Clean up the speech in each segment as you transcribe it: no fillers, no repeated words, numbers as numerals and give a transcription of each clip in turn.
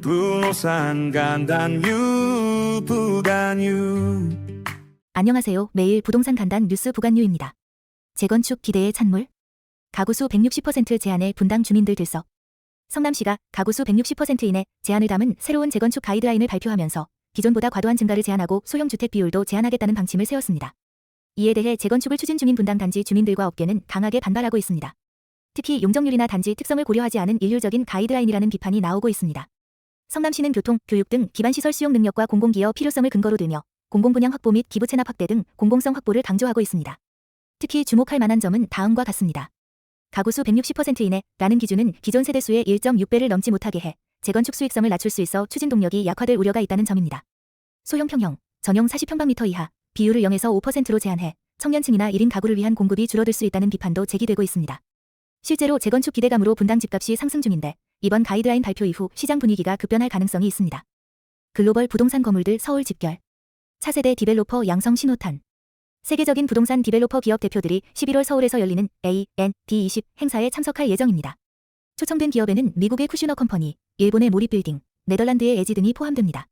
부동산 간단 부간유. 안녕하세요. 매일 부동산 간단 뉴스 부간유입니다. 재건축 기대의 찬물? 가구수 160% 제한에 분당 주민들 들썩. 성남시가 가구수 160% 이내 제한을 담은 새로운 재건축 가이드라인을 발표하면서 기존보다 과도한 증가를 제한하고 소형 주택 비율도 제한하겠다는 방침을 세웠습니다. 이에 대해 재건축을 추진 중인 분당 단지 주민들과 업계는 강하게 반발하고 있습니다. 특히 용적률이나 단지 특성을 고려하지 않은 일률적인 가이드라인이라는 비판이 나오고 있습니다. 성남시는 교통, 교육 등 기반시설 수용 능력과 공공기여 필요성을 근거로 들며 공공분양 확보 및 기부 체납 확대 등 공공성 확보를 강조하고 있습니다. 특히 주목할 만한 점은 다음과 같습니다. 가구수 160% 이내라는 기준은 기존 세대수의 1.6배를 넘지 못하게 해 재건축 수익성을 낮출 수 있어 추진 동력이 약화될 우려가 있다는 점입니다. 소형 평형, 전용 40평방미터 이하, 비율을 0에서 5%로 제한해 청년층이나 1인 가구를 위한 공급이 줄어들 수 있다는 비판도 제기되고 있습니다. 실제로 재건축 기대감으로 분당 집값이 상승 중인데 이번 가이드라인 발표 이후 시장 분위기가 급변할 가능성이 있습니다. 글로벌 부동산 거물들 서울 집결. 차세대 디벨로퍼 양성 신호탄. 세계적인 부동산 디벨로퍼 기업 대표들이 11월 서울에서 열리는 AND20 행사에 참석할 예정입니다. 초청된 기업에는 미국의 쿠슈너 컴퍼니, 일본의 모리빌딩, 네덜란드의 에지 등이 포함됩니다.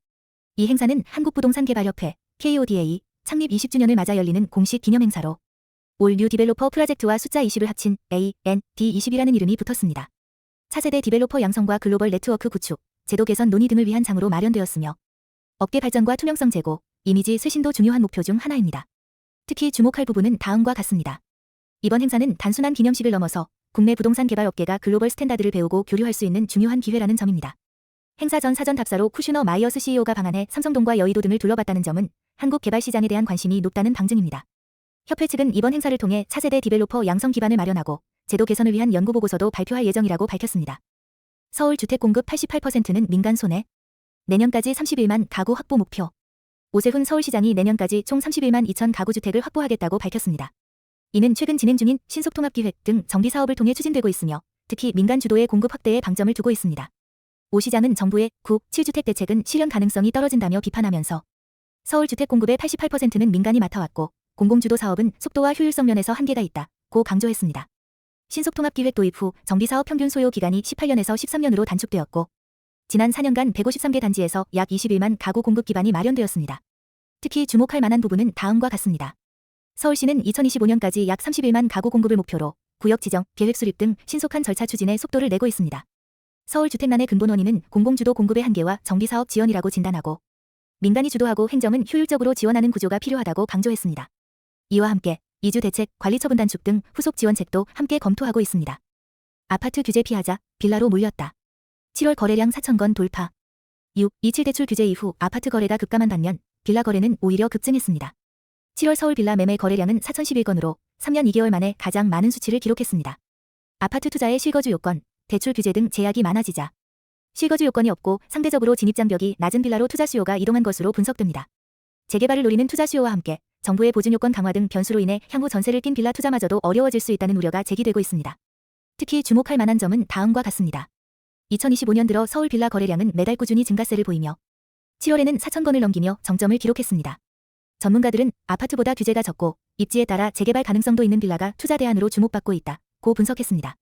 이 행사는 한국부동산개발협회, KODA, 창립 20주년을 맞아 열리는 공식 기념행사로 올 뉴 디벨로퍼 프로젝트와 숫자 20을 합친 AND20이라는 이름이 붙었습니다. 차세대 디벨로퍼 양성과 글로벌 네트워크 구축, 제도 개선 논의 등을 위한 장으로 마련되었으며 업계 발전과 투명성 제고, 이미지 쇄신도 중요한 목표 중 하나입니다. 특히 주목할 부분은 다음과 같습니다. 이번 행사는 단순한 기념식을 넘어서 국내 부동산 개발 업계가 글로벌 스탠다드를 배우고 교류할 수 있는 중요한 기회라는 점입니다. 행사 전 사전 답사로 쿠슈너 마이어스 CEO가 방한해 삼성동과 여의도 등을 둘러봤다는 점은 한국 개발 시장에 대한 관심이 높다는 방증입니다. 협회 측은 이번 행사를 통해 차세대 디벨로퍼 양성 기반을 마련하고 제도 개선을 위한 연구보고서도 발표할 예정이라고 밝혔습니다. 서울 주택 공급 88%는 민간 손에. 내년까지 31만 가구 확보 목표. 오세훈 서울시장이 내년까지 총 31만 2천 가구 주택을 확보하겠다고 밝혔습니다. 이는 최근 진행 중인 신속통합기획 등 정비사업을 통해 추진되고 있으며 특히 민간 주도의 공급 확대에 방점을 두고 있습니다. 오 시장은 정부의 9, 7주택 대책은 실현 가능성이 떨어진다며 비판하면서 서울 주택 공급의 88%는 민간이 맡아왔고 공공주도 사업은 속도와 효율성 면에서 한계가 있다고 강조했습니다. 신속통합기획 도입 후 정비사업 평균 소요 기간이 18년에서 13년으로 단축되었고 지난 4년간 153개 단지에서 약 21만 가구 공급 기반이 마련되었습니다. 특히 주목할 만한 부분은 다음과 같습니다. 서울시는 2025년까지 약 31만 가구 공급을 목표로 구역 지정, 계획 수립 등 신속한 절차 추진에 속도를 내고 있습니다. 서울 주택난의 근본 원인은 공공주도 공급의 한계와 정비사업 지연이라고 진단하고 민간이 주도하고 행정은 효율적으로 지원하는 구조가 필요하다고 강조했습니다. 이와 함께 이주 대책, 관리처분 단축 등 후속 지원책도 함께 검토하고 있습니다. 아파트 규제 피하자, 빌라로 몰렸다. 7월 거래량 4,000건 돌파. 6, 27 대출 규제 이후 아파트 거래가 급감한 반면 빌라 거래는 오히려 급증했습니다. 7월 서울 빌라 매매 거래량은 4,011건으로 3년 2개월 만에 가장 많은 수치를 기록했습니다. 아파트 투자의 실거주 요건, 대출 규제 등 제약이 많아지자 실거주 요건이 없고 상대적으로 진입장벽이 낮은 빌라로 투자 수요가 이동한 것으로 분석됩니다. 재개발을 노리는 투자 수요와 함께 정부의 보증 요건 강화 등 변수로 인해 향후 전세를 낀 빌라 투자마저도 어려워질 수 있다는 우려가 제기되고 있습니다. 특히 주목할 만한 점은 다음과 같습니다. 2025년 들어 서울 빌라 거래량은 매달 꾸준히 증가세를 보이며 7월에는 4,000건을 넘기며 정점을 기록했습니다. 전문가들은 아파트보다 규제가 적고 입지에 따라 재개발 가능성도 있는 빌라가 투자 대안으로 주목받고 있다고 분석했습니다.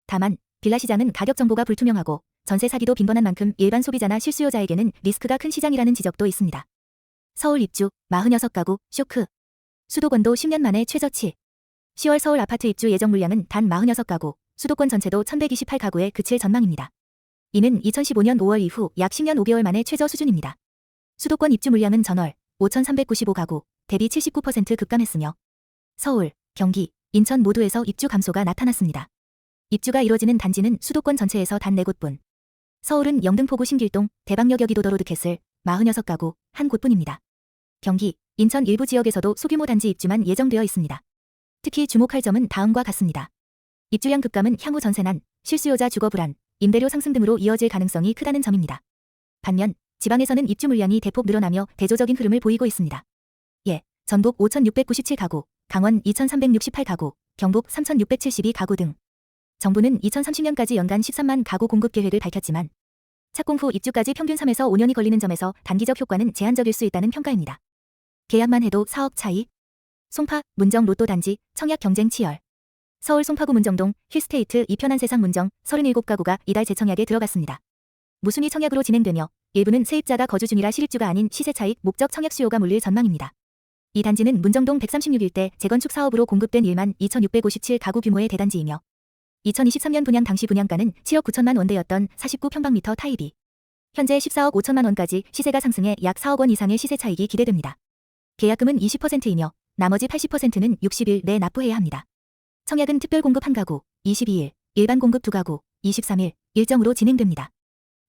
다만 빌라 시장은 가격 정보가 불투명하고 전세 사기도 빈번한 만큼 일반 소비자나 실수요자에게는 리스크가 큰 시장이라는 지적도 있습니다. 서울 입주 46가구 쇼크. 수도권도 10년 만에 최저치. 10월 서울 아파트 입주 예정 물량은 단 46가구, 수도권 전체도 1,128가구에 그칠 전망입니다. 이는 2015년 5월 이후 약 10년 5개월 만의 최저 수준입니다. 수도권 입주 물량은 전월 5,395가구, 대비 79% 급감했으며 서울, 경기, 인천 모두에서 입주 감소가 나타났습니다. 입주가 이뤄지는 단지는 수도권 전체에서 단 4곳뿐. 서울은 영등포구 신길동, 대방역 여기도 로드캐슬 46가구, 한 곳뿐입니다. 경기, 인천 일부 지역에서도 소규모 단지 입주만 예정되어 있습니다. 특히 주목할 점은 다음과 같습니다. 입주량 급감은 향후 전세난, 실수요자 주거 불안, 임대료 상승 등으로 이어질 가능성이 크다는 점입니다. 반면 지방에서는 입주 물량이 대폭 늘어나며 대조적인 흐름을 보이고 있습니다. 예, 전북 5,697가구, 강원 2,368가구, 경북 3,672가구 등. 정부는 2030년까지 연간 13만 가구 공급 계획을 밝혔지만 착공 후 입주까지 평균 3에서 5년이 걸리는 점에서 단기적 효과는 제한적일 수 있다는 평가입니다. 계약만 해도 4억 차이. 송파, 문정 로또 단지, 청약 경쟁 치열. 서울 송파구 문정동, 힐스테이트 이편한 세상 문정 37가구가 이달 재청약에 들어갔습니다. 무순위 청약으로 진행되며 일부는 세입자가 거주 중이라 실입주가 아닌 시세 차익 목적 청약 수요가 몰릴 전망입니다. 이 단지는 문정동 136일대 재건축 사업으로 공급된 1만 2,657 가구 규모의 대단지이며 2023년 분양 당시 분양가는 7억 9천만 원대였던 49평방미터 타입이 현재 14억 5천만 원까지 시세가 상승해 약 4억 원 이상의 시세 차익이 기대됩니다. 계약금은 20%이며 나머지 80%는 60일 내 납부해야 합니다. 청약은 특별 공급 1가구, 22일, 일반 공급 2가구, 23일 일정으로 진행됩니다.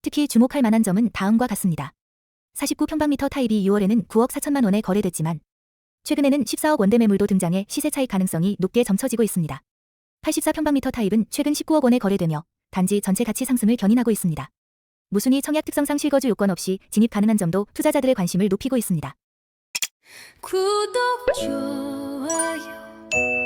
특히 주목할 만한 점은 다음과 같습니다. 49평방미터 타입이 6월에는 9억 4천만 원에 거래됐지만 최근에는 14억 원대 매물도 등장해 시세 차익 가능성이 높게 점쳐지고 있습니다. 84평방미터 타입은 최근 19억 원에 거래되며 단지 전체 가치 상승을 견인하고 있습니다. 무순위 청약 특성상 실거주 요건 없이 진입 가능한 점도 투자자들의 관심을 높이고 있습니다. 구독, 좋아요